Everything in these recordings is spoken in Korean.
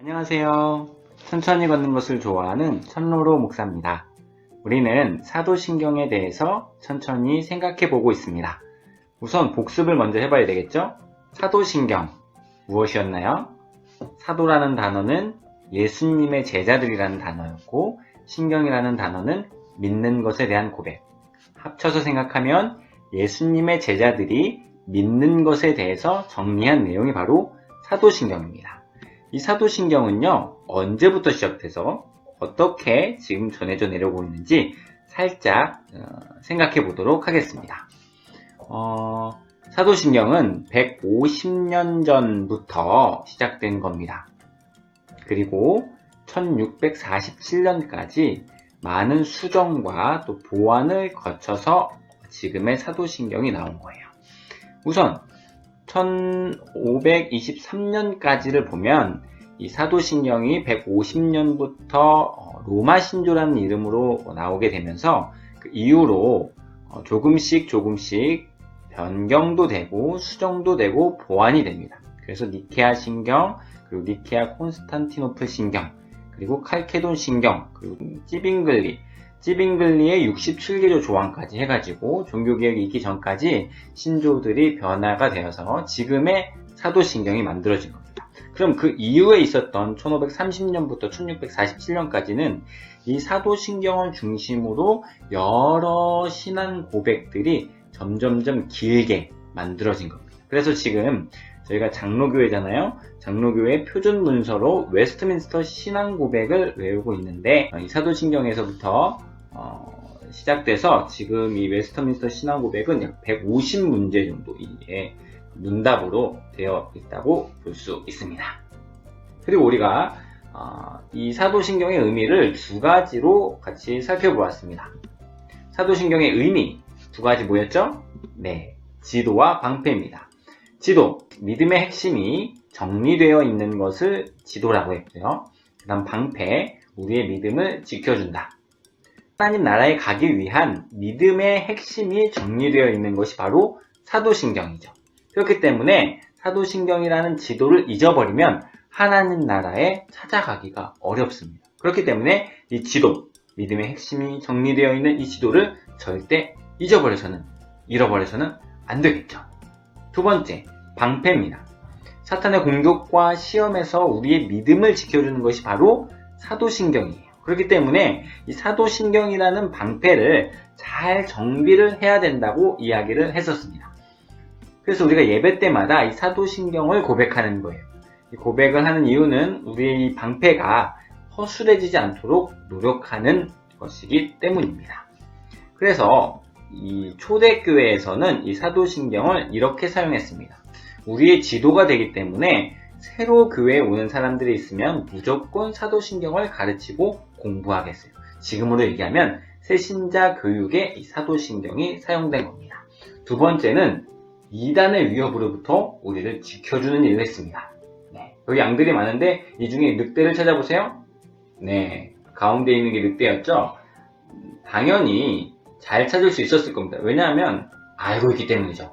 안녕하세요. 천천히 걷는 것을 좋아하는 천로로 목사입니다. 우리는 사도신경에 대해서 천천히 생각해 보고 있습니다. 우선 복습을 먼저 해봐야 되겠죠? 사도신경, 무엇이었나요? 사도라는 단어는 예수님의 제자들이라는 단어였고, 신경이라는 단어는 믿는 것에 대한 고백. 합쳐서 생각하면 예수님의 제자들이 믿는 것에 대해서 정리한 내용이 바로 사도신경입니다. 이 사도신경은요, 언제부터 시작돼서 어떻게 지금 전해져 내려오고 있는지 살짝 생각해 보도록 하겠습니다. 사도신경은 150년 전부터 시작된 겁니다. 그리고 1647년까지 많은 수정과 또 보완을 거쳐서 지금의 사도신경이 나온 거예요. 우선 1523년까지를 보면 이 사도신경이 150년부터 로마 신조라는 이름으로 나오게 되면서 그 이후로 조금씩 변경도 되고 수정도 되고 보완이 됩니다. 그래서 니케아 신경, 그리고 니케아 콘스탄티노플 신경, 그리고 칼케돈 신경, 그리고 찌빙글리의 67개조 조항까지 해가지고 종교개혁이 있기 전까지 신조들이 변화가 되어서 지금의 사도신경이 만들어진 겁니다. 그럼 그 이후에 있었던 1530년부터 1647년까지는 이 사도신경을 중심으로 여러 신앙 고백들이 점점점 길게 만들어진 겁니다. 그래서 지금 저희가 장로교회잖아요. 장로교회 표준 문서로 웨스트민스터 신앙 고백을 외우고 있는데 이 사도신경에서부터 시작돼서 지금 이 웨스트민스터 신앙 고백은 약 150문제 정도의 문답으로 되어 있다고 볼 수 있습니다. 그리고 우리가 이 사도신경의 의미를 두 가지로 같이 살펴보았습니다. 사도신경의 의미 두 가지 뭐였죠? 네, 지도와 방패입니다. 지도, 믿음의 핵심이 정리되어 있는 것을 지도라고 했고요. 그 다음 방패, 우리의 믿음을 지켜준다. 하나님 나라에 가기 위한 믿음의 핵심이 정리되어 있는 것이 바로 사도신경이죠. 그렇기 때문에 사도신경이라는 지도를 잊어버리면 하나님 나라에 찾아가기가 어렵습니다. 그렇기 때문에 이 지도, 믿음의 핵심이 정리되어 있는 이 지도를 절대 잃어버려서는 안 되겠죠. 두 번째, 방패입니다. 사탄의 공격과 시험에서 우리의 믿음을 지켜주는 것이 바로 사도신경이에요. 그렇기 때문에 이 사도신경이라는 방패를 잘 정비를 해야 된다고 이야기를 했었습니다. 그래서 우리가 예배 때마다 이 사도신경을 고백하는 거예요. 이 고백을 하는 이유는 우리의 이 방패가 허술해지지 않도록 노력하는 것이기 때문입니다. 그래서 이 초대교회에서는 이 사도신경을 이렇게 사용했습니다. 우리의 지도가 되기 때문에 새로 교회에 오는 사람들이 있으면 무조건 사도신경을 가르치고 공부하겠어요. 지금으로 얘기하면 새신자 교육에 이 사도신경이 사용된 겁니다. 두 번째는 이단의 위협으로부터 우리를 지켜주는 일을 했습니다. 네, 여기 양들이 많은데 이 중에 늑대를 찾아보세요. 네, 가운데 있는 게 늑대였죠. 당연히 잘 찾을 수 있었을 겁니다. 왜냐하면 알고 있기 때문이죠.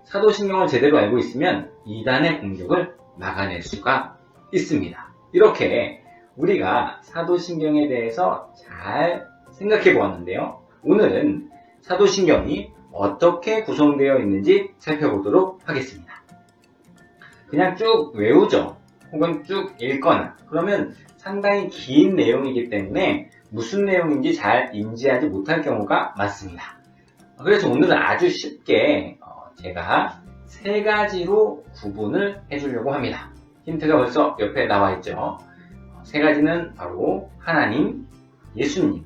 사도신경을 제대로 알고 있으면 이단의 공격을 막아낼 수가 있습니다. 이렇게 우리가 사도신경에 대해서 잘 생각해 보았는데요. 오늘은 사도신경이 어떻게 구성되어 있는지 살펴보도록 하겠습니다. 그냥 쭉 외우죠. 혹은 쭉 읽거나 그러면 상당히 긴 내용이기 때문에 무슨 내용인지 잘 인지하지 못할 경우가 많습니다. 그래서 오늘은 아주 쉽게 제가 세 가지로 구분을 해주려고 합니다. 힌트가 벌써 옆에 나와 있죠. 세 가지는 바로 하나님, 예수님,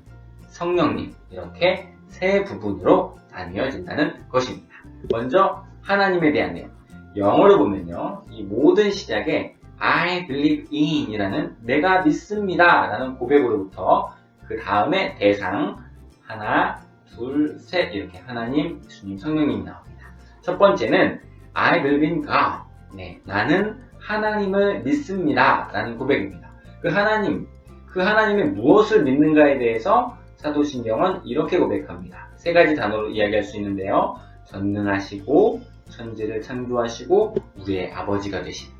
성령님 이렇게 세 부분으로 나뉘어진다는 것입니다. 먼저 하나님에 대한 내용. 영어로 보면요. 이 모든 시작에 I believe in 이라는 내가 믿습니다 라는 고백으로부터 그 다음에 대상 하나, 둘, 셋 이렇게 하나님, 예수님, 성령님이 나옵니다. 첫 번째는 I believe in God. 네, 나는 하나님을 믿습니다 라는 고백입니다. 그 하나님의 무엇을 믿는가에 대해서 사도신경은 이렇게 고백합니다. 세 가지 단어로 이야기할 수 있는데요. 전능하시고 천지를 창조하시고 우리의 아버지가 되신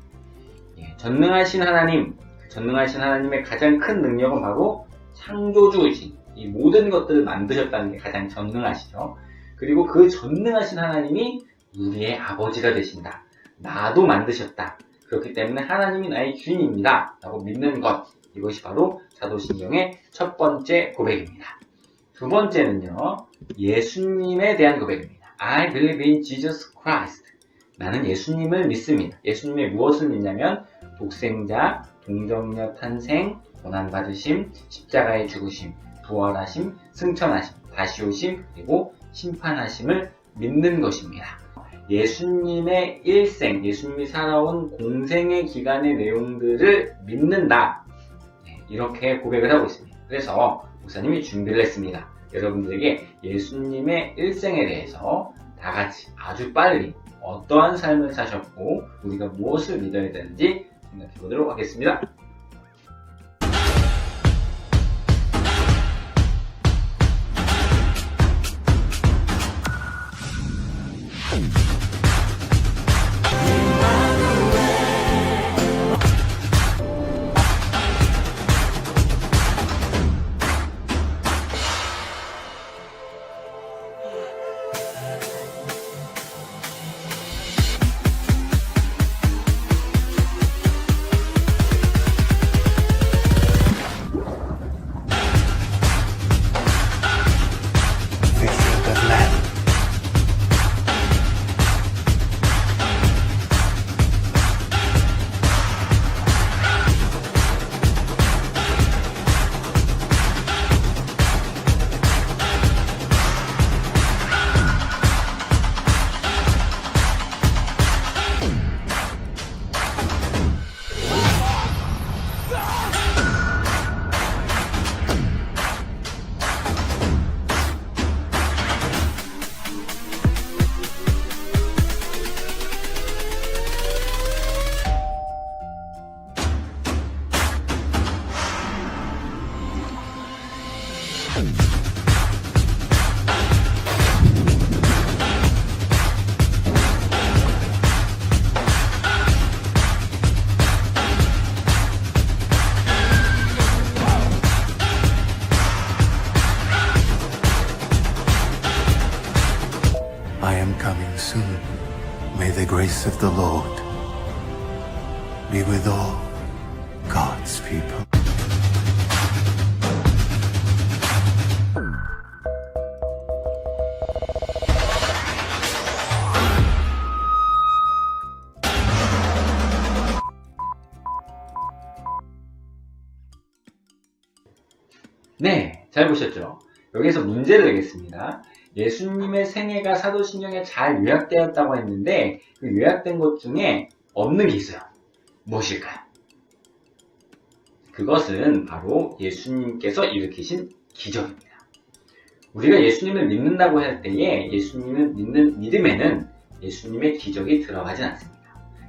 전능하신 하나님, 전능하신 하나님의 가장 큰 능력은 바로 창조주이신, 이 모든 것들을 만드셨다는 게 가장 전능하시죠. 그리고 그 전능하신 하나님이 우리의 아버지가 되신다. 나도 만드셨다. 그렇기 때문에 하나님이 나의 주인입니다. 라고 믿는 것. 이것이 바로 사도신경의 첫 번째 고백입니다. 두 번째는요, 예수님에 대한 고백입니다. I believe in Jesus Christ. 나는 예수님을 믿습니다. 예수님의 무엇을 믿냐면 독생자, 동정녀 탄생, 고난받으심, 십자가의 죽으심, 부활하심, 승천하심, 다시 오심, 그리고 심판하심을 믿는 것입니다. 예수님의 일생, 예수님이 살아온 공생의 기간의 내용들을 믿는다. 이렇게 고백을 하고 있습니다. 그래서 목사님이 준비를 했습니다. 여러분들에게 예수님의 일생에 대해서 다 같이 아주 빨리 어떠한 삶을 사셨고 우리가 무엇을 믿어야 되는지 생각해 보도록 하겠습니다. I am coming soon. May the grace of the Lord be with all God's people. 네, 잘 보셨죠? 여기서 문제를 내겠습니다. 예수님의 생애가 사도신경에 잘 요약되었다고 했는데 그 요약된 것 중에 없는 게 있어요. 무엇일까요? 그것은 바로 예수님께서 일으키신 기적입니다. 우리가 예수님을 믿는다고 할 때에 예수님을 믿는 믿음에는 예수님의 기적이 들어가진 않습니다.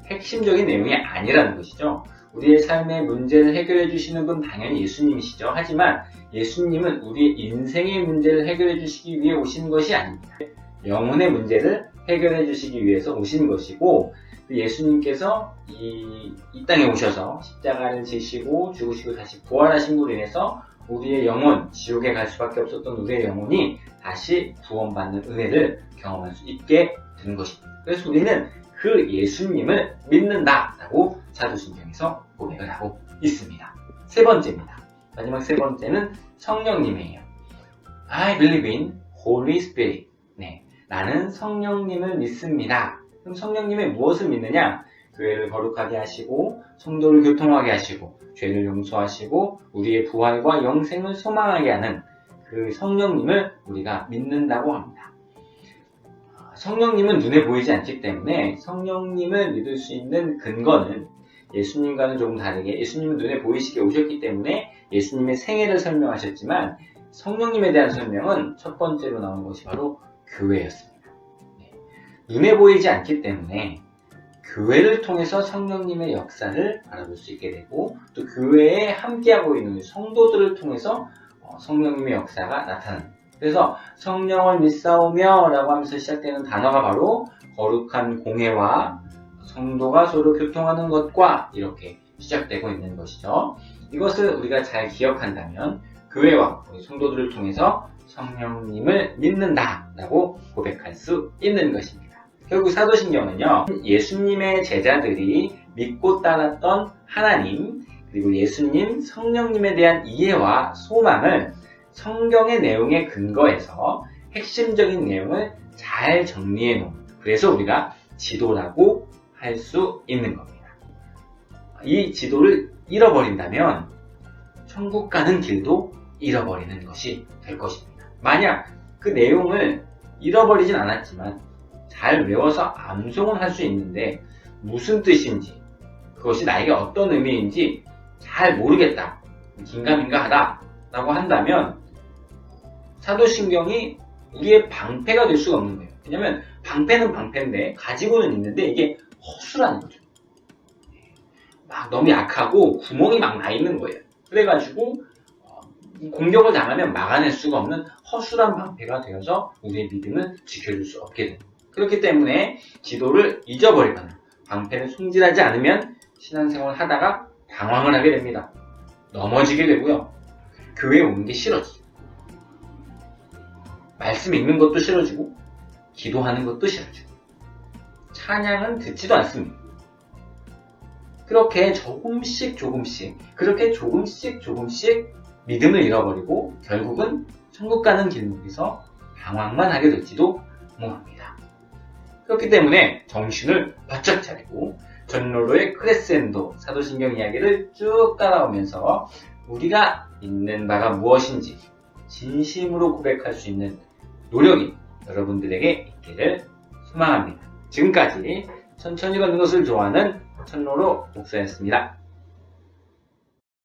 핵심적인 내용이 아니라는 것이죠. 우리의 삶의 문제를 해결해 주시는 분 당연히 예수님이시죠. 하지만 예수님은 우리의 인생의 문제를 해결해 주시기 위해 오신 것이 아닙니다. 영혼의 문제를 해결해 주시기 위해서 오신 것이고 예수님께서 이 땅에 오셔서 십자가를 지시고 죽으시고 다시 부활하심으로 인해서 우리의 영혼, 지옥에 갈 수밖에 없었던 우리의 영혼이 다시 구원받는 은혜를 경험할 수 있게 된 것입니다. 그래서 우리는 그 예수님을 믿는다라고 사도신경에서 고백을 하고 있습니다. 세 번째입니다. 마지막 세 번째는 성령님이에요. I believe in Holy Spirit. 네, 나는 성령님을 믿습니다. 그럼 성령님의 무엇을 믿느냐? 교회를 거룩하게 하시고 성도를 교통하게 하시고 죄를 용서하시고 우리의 부활과 영생을 소망하게 하는 그 성령님을 우리가 믿는다고 합니다. 성령님은 눈에 보이지 않기 때문에 성령님을 믿을 수 있는 근거는 예수님과는 조금 다르게 예수님은 눈에 보이시게 오셨기 때문에 예수님의 생애를 설명하셨지만 성령님에 대한 설명은 첫 번째로 나온 것이 바로 교회였습니다. 눈에 보이지 않기 때문에 교회를 통해서 성령님의 역사를 알아볼 수 있게 되고 또 교회에 함께하고 있는 성도들을 통해서 성령님의 역사가 나타납니다. 그래서 성령을 믿사오며 라고 하면서 시작되는 단어가 바로 거룩한 공회와 성도가 서로 교통하는 것과 이렇게 시작되고 있는 것이죠. 이것을 우리가 잘 기억한다면 교회와 우리 성도들을 통해서 성령님을 믿는다라고 고백할 수 있는 것입니다. 결국 사도신경은요, 예수님의 제자들이 믿고 따랐던 하나님, 그리고 예수님, 성령님에 대한 이해와 소망을 성경의 내용에 근거해서 핵심적인 내용을 잘 정리해 놓은, 그래서 우리가 지도라고 할 수 있는 겁니다. 이 지도를 잃어버린다면 천국 가는 길도 잃어버리는 것이 될 것입니다. 만약 그 내용을 잃어버리진 않았지만 잘 외워서 암송은 할 수 있는데 무슨 뜻인지, 그것이 나에게 어떤 의미인지 잘 모르겠다, 긴가민가하다 라고 한다면 사도신경이 우리의 방패가 될 수가 없는 거예요. 왜냐면 방패는 방패인데 가지고는 있는데 이게 허술한 거죠. 막 너무 약하고 구멍이 막 나 있는 거예요. 그래가지고 공격을 당하면 막아낼 수가 없는 허술한 방패가 되어서 우리의 믿음을 지켜줄 수 없게 됩니다. 그렇기 때문에 지도를 잊어버리거나 방패를 손질하지 않으면 신앙생활을 하다가 당황을 하게 됩니다. 넘어지게 되고요. 교회에 오는 게 싫어지죠. 말씀 읽는 것도 싫어지고 기도하는 것도 싫어지고 찬양은 듣지도 않습니다. 그렇게 조금씩 그렇게 조금씩 믿음을 잃어버리고 결국은 천국 가는 길목에서 방황만 하게 될지도 모릅니다. 그렇기 때문에 정신을 바짝 차리고 전롤로의 크레센도 사도신경 이야기를 쭉 따라오면서 우리가 믿는 바가 무엇인지 진심으로 고백할 수 있는 노력이 여러분들에게 있기를 소망합니다. 지금까지 천천히 걷는 것을 좋아하는 천롤로 목사였습니다.